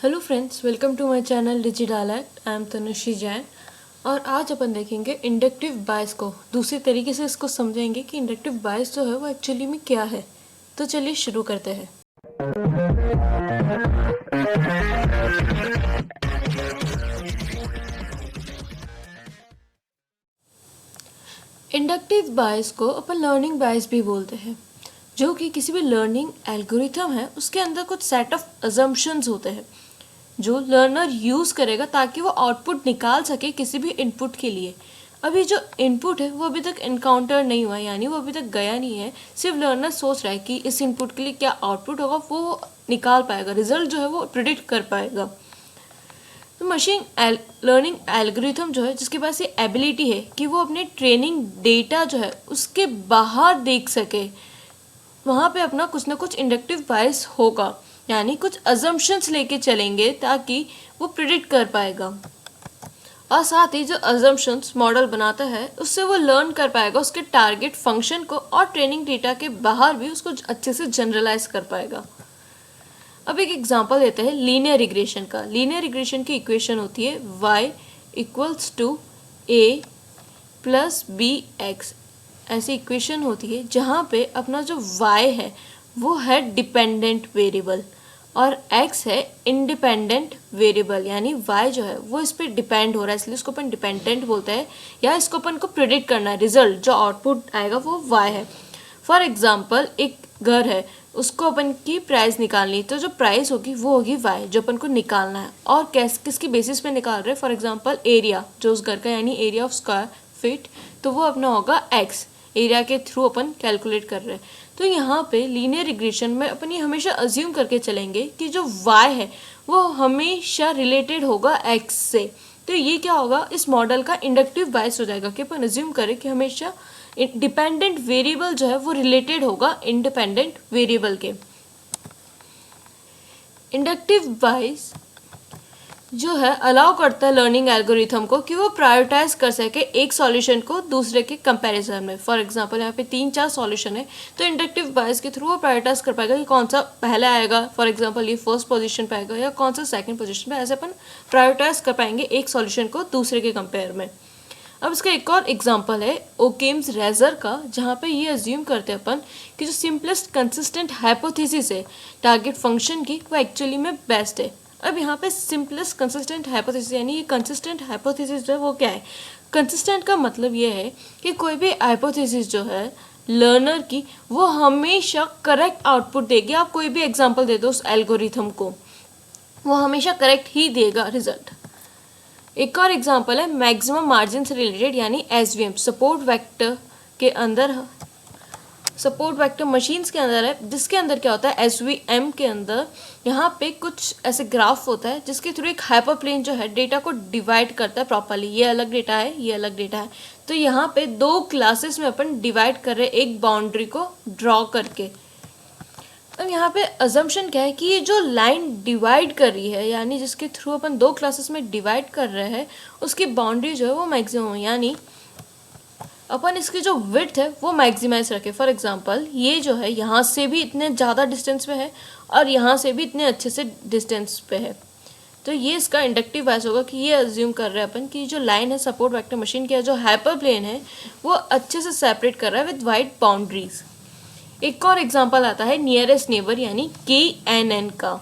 Hello friends, welcome to my channel डिजिडालैक्ट। I am Tanushree Jain और आज अपन देखेंगे इंडक्टिव बायस को। दूसरी तरीके से इसको समझेंगे कि इंडक्टिव बायस जो है वो एक्चुअली में क्या है। तो चलिए शुरू करते हैं। इंडक्टिव बायस को अपन लर्निंग बायस भी बोलते हैं, जो कि किसी भी लर्निंग एल्गोरिथम है उसके अंदर कुछ सेट ऑफ अजम्पशंस होते हैं जो लर्नर यूज़ करेगा ताकि वो आउटपुट निकाल सके किसी भी इनपुट के लिए। अभी जो इनपुट है वो अभी तक इनकाउंटर नहीं हुआ, यानी वो अभी तक गया नहीं है। सिर्फ लर्नर सोच रहा है कि इस इनपुट के लिए क्या आउटपुट होगा, वो निकाल पाएगा, रिजल्ट जो है वो प्रिडिक्ट कर पाएगा। तो मशीन लर्निंग एल्गोरिथम जो है, जिसके पास ये एबिलिटी है कि वो अपने ट्रेनिंग डेटा जो है उसके बाहर देख सके, वहाँ पे अपना कुछ ना कुछ इंडक्टिव बायस होगा, यानी कुछ अजम्पशंस लेके चलेंगे ताकि वो प्रिडिक्ट कर पाएगा। और साथ ही जो अजम्पशंस मॉडल बनाता है उससे वो लर्न कर पाएगा उसके टारगेट फंक्शन को, और ट्रेनिंग डेटा के बाहर भी उसको अच्छे से जनरलाइज कर पाएगा। अब एक एग्जांपल लेते हैं लीनियर रिग्रेशन का। लीनियर रिग्रेशन की इक्वेशन होती है y = a + bx। ऐसी इक्वेशन होती है जहाँ पे अपना जो y है वो है डिपेंडेंट वेरिएबल और x है इंडिपेंडेंट वेरिएबल, यानी y जो है वो इस पर डिपेंड हो रहा है, इसलिए इसको अपन डिपेंडेंट बोलते हैं। या इसको अपन को प्रिडिक्ट करना है, रिजल्ट जो आउटपुट आएगा वो y है। फॉर एग्जाम्पल एक घर है, उसको अपन की प्राइस निकालनी, तो जो प्राइस होगी वो होगी y जो अपन को निकालना है। और किसकी बेसिस पे निकाल रहे हैं, फॉर एग्जाम्पल एरिया जो उस घर का, यानी एरिया ऑफ स्क्वायर फीट, तो वो अपना होगा x। एरिया के थ्रू अपन कैलकुलेट कर रहे हैं। तो यहाँ पे लीनियर रिग्रेशन में अपन ये हमेशा अज्यूम करके चलेंगे कि जो y है वो हमेशा रिलेटेड होगा x से। तो ये क्या होगा, इस मॉडल का इंडक्टिव बायस हो जाएगा कि अपन अज्यूम करें कि हमेशा डिपेंडेंट वेरिएबल जो है वो रिलेटेड होगा इंडिपेंडेंट वेरिएबल के। इंडक्टिव बायस जो है अलाउ करता है लर्निंग एल्गोरिथम को कि वो प्रायोरिटाइज कर सके एक सॉल्यूशन को दूसरे के कंपैरिजन में। फॉर एग्जांपल यहाँ पे 3-4 सॉल्यूशन है, तो इंडक्टिव बायस के थ्रू वो प्रायोरिटाइज कर पाएगा कि कौन सा पहले आएगा। फॉर एग्जांपल ये फर्स्ट पोजीशन पे आएगा या कौन सा सेकंड पोजीशन पे, ऐसे अपन प्रायोरिटाइज कर पाएंगे एक सॉल्यूशन को दूसरे के कंपेयर में। अब इसका एक और एग्जाम्पल है ओकेम्स रेजर का, जहाँ पे ये अज्यूम करते हैं अपन कि जो सिंपलेस्ट कंसिस्टेंट हाइपोथेसिस है टारगेट फंक्शन की, वो एक्चुअली में बेस्ट है। अब यहाँ पे सिंपलेस्ट कंसिस्टेंट हाइपोथेसिस, यानी ये कंसिस्टेंट हाइपोथेसिस जो है वो क्या है। कंसिस्टेंट का मतलब ये है कि कोई भी हाइपोथेसिस जो है लर्नर की, वो हमेशा करेक्ट आउटपुट देगी। आप कोई भी एग्जाम्पल दे दो उस एल्गोरिथम को, वो हमेशा करेक्ट ही देगा रिजल्ट। एक और एग्जाम्पल है मैक्सिमम मार्जिन से रिलेटेड, यानी SVM सपोर्ट वेक्टर के अंदर, सपोर्ट वेक्टर मशीन्स के अंदर है, जिसके अंदर क्या होता है SVM के अंदर यहाँ पे कुछ ऐसे ग्राफ होता है जिसके थ्रू एक हाइपर प्लेन जो है डेटा को डिवाइड करता है प्रॉपर्ली। ये अलग डेटा है, ये अलग डेटा है, तो यहाँ पे 2 क्लासेस में अपन डिवाइड कर रहे हैं एक बाउंड्री को ड्रॉ करके। अब यहाँ पे अजम्पशन क्या है कि ये जो लाइन डिवाइड कर रही है, यानी जिसके थ्रू अपन 2 क्लासेस में डिवाइड कर रहे हैं, उसकी बाउंड्री जो है वो मैक्सिमम है, यानी अपन इसकी जो विड्थ है वो मैक्सिमाइज रखें। फॉर एग्जांपल ये जो है यहाँ से भी इतने ज़्यादा डिस्टेंस पे है और यहाँ से भी इतने अच्छे से डिस्टेंस पे है। तो ये इसका इंडक्टिव बायस होगा कि ये अज्यूम कर रहे हैं अपन कि जो लाइन है सपोर्ट वेक्टर मशीन की, जो हाइपर प्लेन है वो अच्छे से सेपरेट कर रहा है विद वाइड बाउंड्रीज। एक और एग्जाम्पल आता है नियरेस्ट नेबर, यानी KNN का।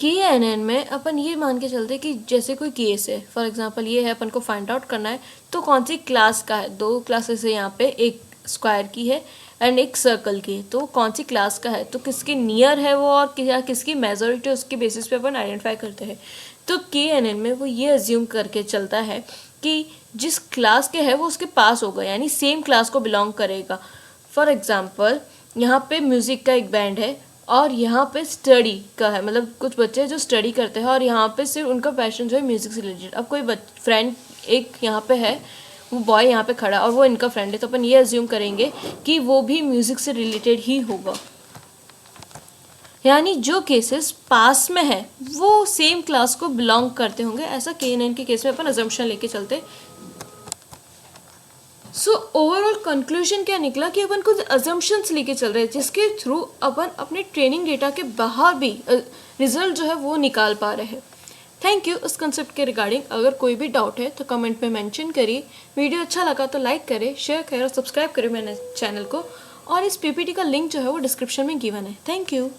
KNN में अपन ये मान के चलते कि जैसे कोई केस है, फॉर एग्जांपल ये है, अपन को फाइंड आउट करना है तो कौन सी क्लास का है। 2 क्लासेस है यहाँ पे, एक स्क्वायर की है एंड एक सर्कल की है, तो कौन सी क्लास का है, तो किसके नियर है वो और किसकी मेजॉरिटी, उसके बेसिस पे अपन आइडेंटिफाई करते हैं। तो KNN में वो ये अज्यूम करके चलता है कि जिस क्लास के है वो उसके पास होगा, यानी सेम क्लास को बिलोंग करेगा। फॉर एग्जांपल यहाँ पे म्यूज़िक का एक बैंड है और यहाँ पे स्टडी का है, मतलब कुछ बच्चे जो स्टडी करते हैं और यहाँ पे सिर्फ उनका पैशन जो है म्यूज़िक से रिलेटेड। अब कोई फ्रेंड एक यहाँ पे है, वो बॉय यहाँ पे खड़ा और वो इनका फ्रेंड है, तो अपन ये अज्यूम करेंगे कि वो भी म्यूज़िक से रिलेटेड ही होगा। यानी जो केसेस पास में है वो सेम क्लास को बिलोंग करते होंगे, ऐसा KNN के केस में अपन अजम्पशन लेके चलते। सो ओवरऑल कंक्लूजन क्या निकला कि अपन कुछ अजम्पशंस लेके चल रहे हैं जिसके थ्रू अपन अपने ट्रेनिंग डेटा के बाहर भी रिजल्ट जो है वो निकाल पा रहे हैं। Thank you. इस कंसेप्ट के रिगार्डिंग अगर कोई भी डाउट है तो कमेंट में मेंशन करिए। वीडियो अच्छा लगा तो लाइक करें, शेयर करें और सब्सक्राइब करें मेरे चैनल को। और इस पीपीटी का लिंक जो है वो डिस्क्रिप्शन में गिवन है। Thank you.